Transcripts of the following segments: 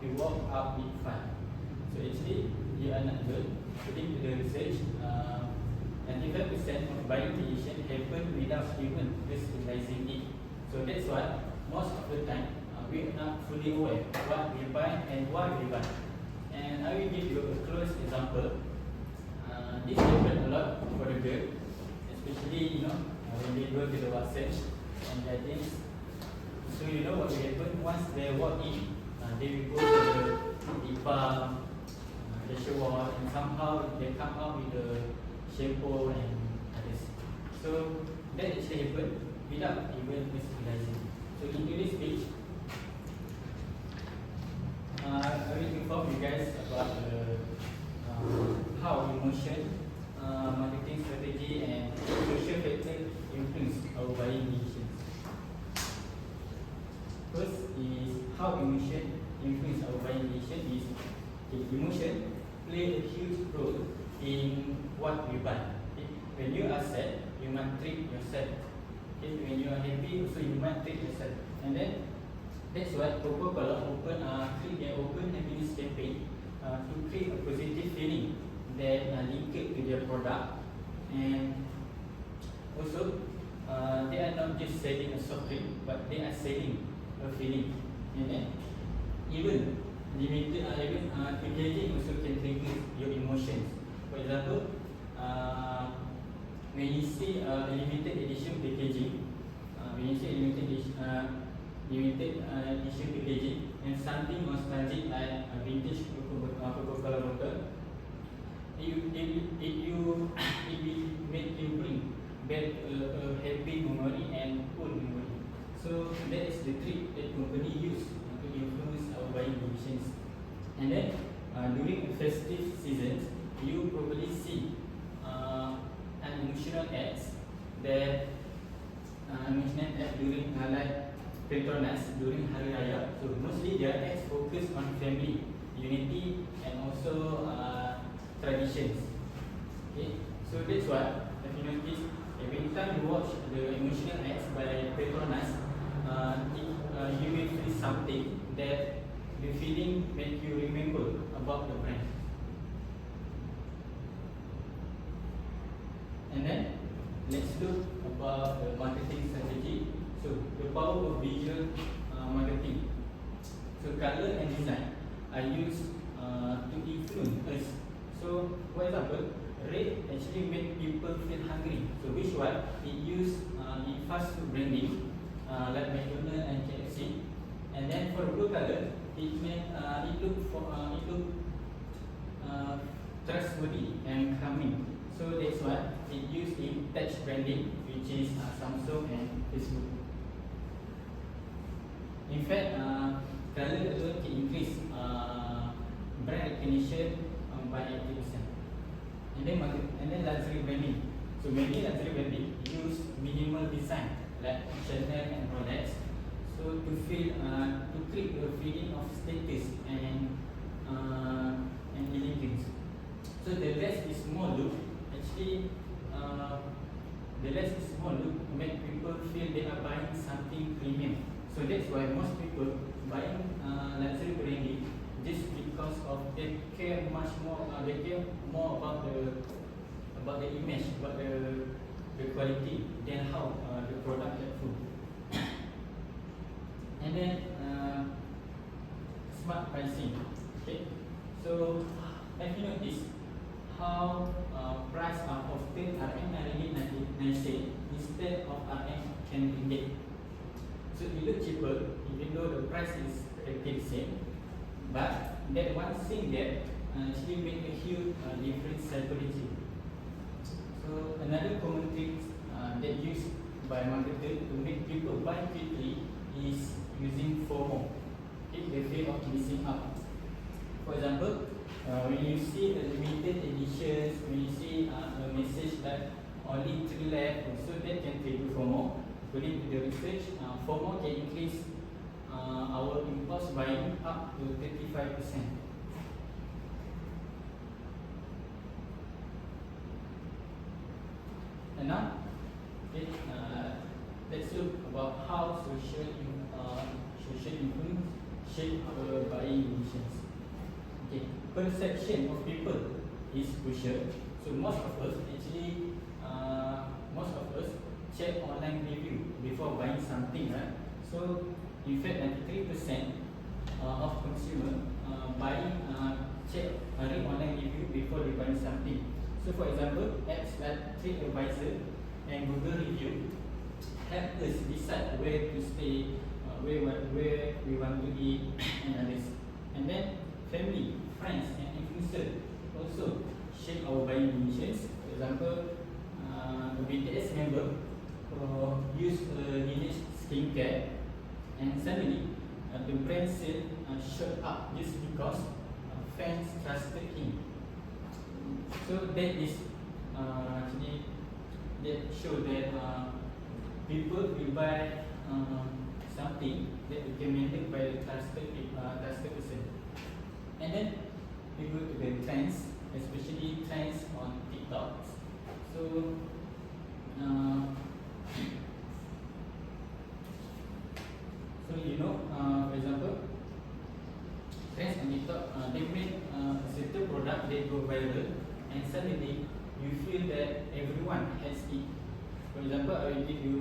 we walk up with fun. So actually, you are not good. According to the research, 95% of buying decision happen without even us realizing it. So that's why most of the time we are not fully aware what we buy and why we buy. And I will give you a close example. This happens a lot for the girl, especially when they go to the WhatsApp and their things. So you know what will happen once they walk in, they will go to the balm, the shower, and somehow they come out with the shampoo and others. So that actually happen without even realizing. So in today's page, I will inform you guys about how emotion, marketing strategy, and social factor influence our buying decisions. First is how emotion influence our buying decision is emotion play a huge role in what we buy. When you are sad, you might treat yourself. When you are happy, also you might treat yourself. And then that's why Coca-Cola create their open happiness campaign to create a positive feeling that linked to their product. And also, they are not just selling a soft drink, but they are selling a feeling. And then even limited, even packaging also can trigger your emotions. For example, when you see a limited edition packaging, when you see limited edition packaging and something nostalgic like a vintage Coca-Cola bottle, it will make you bring back a happy memory and cool memory. So that is the trick that company use to influence our buying decisions. And then during festive seasons, you probably see an emotional ads that during like Petronas during Hari Raya. So mostly their ads focus on family, unity, and also traditions. Okay, so that's why if you notice every time you watch the emotional ads by Petronas, you will feel something that the feeling make you remember about the brand. And then let's look about the marketing strategy. So the power of visual marketing. So color and design are used to influence us. So for example, red actually make people feel hungry. So which one? It used in fast food branding like McDonald's and KFC. And then for blue color, it look trustworthy and calming. So that's why it used in touch branding, which is Samsung and Facebook. In fact, color alone can increase brand recognition by 80%. And then luxury branding. So many luxury branding use minimal design like Chanel and Rolex. So to create a feeling of status and elegance. So the less is more look actually make people feel they are buying something premium. So that's why most people buying luxury branding just because of they care much more. They care more about the image, about the quality than how the product helpful. And then smart pricing. Okay, so have you noticed how price are often RM99 instead of RM10 ringgit? So it looks cheaper even though the price is practically the same, but that one thing that actually make a huge difference psychology. So another common trick that used by marketers to make people buy quickly is using FOMO, okay, the fear of missing out. For example, when you see a limited editions, when you see a message that only 3 left, so that can trigger FOMO. According to the research, FOMO can increase our impulse buying up to 35%. And now, okay, let's look about how social influence shape our buying decisions. Okay, perception of people is crucial. So most of us check online review before buying something, right? So in fact, 93% of consumer read online review before they buy something. So for example, apps like TripAdvisor and Google Review help us decide where to stay, where we want to eat, and others. And then family, friends, and influencers also shape our buying decisions. For example, a BTS member use a Laneige skincare, and suddenly the brand sale shot up just because fans trusted him. So that is actually that show that people will buy something that recommended by a trusted person. And then we go to the trends, especially trends on TikTok. So for example, trends on TikTok, they make a certain product, they go viral, and suddenly you feel that everyone has it. For example, I will give you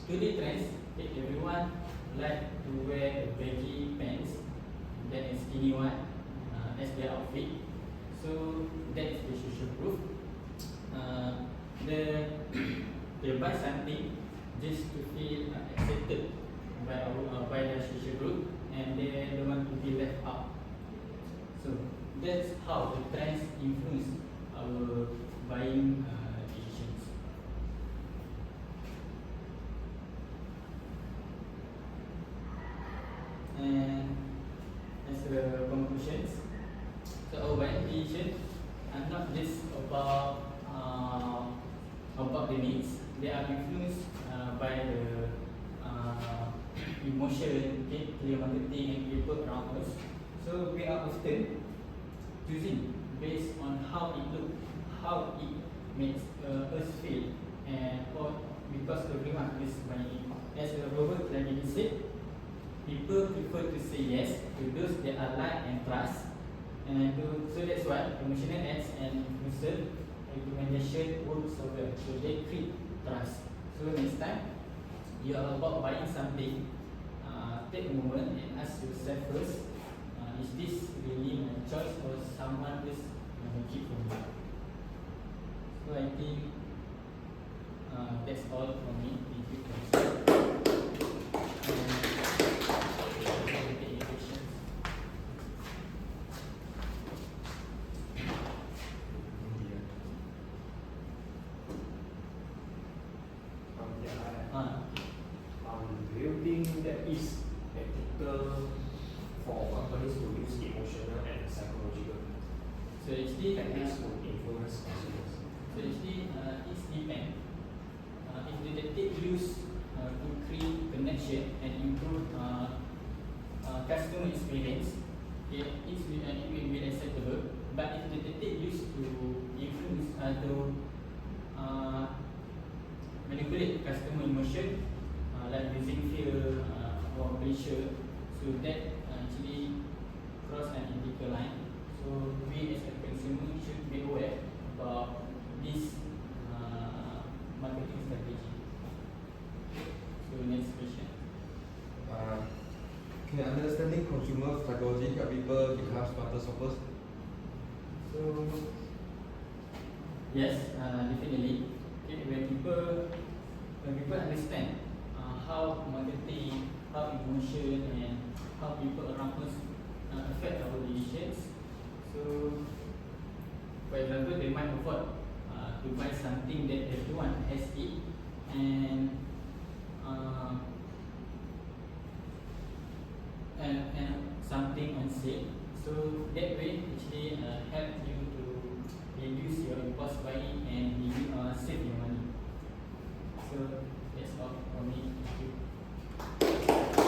today trends. Everyone like to wear baggy pants, then a skinny one as their outfit. So that is the social proof. They buy something just to feel accepted by their social group, and they don't want to be left out. So that's how the trends influence our buying decisions. And as the conclusions, so our buying decisions are not just about the needs. They are influenced by the emotion, clear marketing, and people around us. So we are often choosing based on how it looks, how it makes us feel, and because everyone is buying it. As Robert Kiyosaki said, people prefer to say yes to those they are like and trust, and so that's why promotional ads and influencer recommendation work so well. So they create trust. So next time you are about buying something, take a moment and ask yourself first, is this really my choice or someone else make it for me? So I think that's all for me. Thank you for any questions. Do you think that is ethical for companies to use emotional and psychological So actually, techniques to influence consumers? So actually, it depends. If they use to create connection and improve customer experience, it will be acceptable. But if they use to influence to manipulate customer emotion, like using fear or pressure, so that actually cross an ethical line. So we as a consumer should be aware about this marketing strategy. So next question. Can understanding consumer psychology help people become smarter shoppers? So yes, definitely. Okay, when people understand how marketing, how emotion, and how people around us affect our decisions. So, for example, they might afford to buy something that everyone has it, and something on sale. So that way actually help you to reduce your impulse buying and save your money. So that's all for me. Thank you.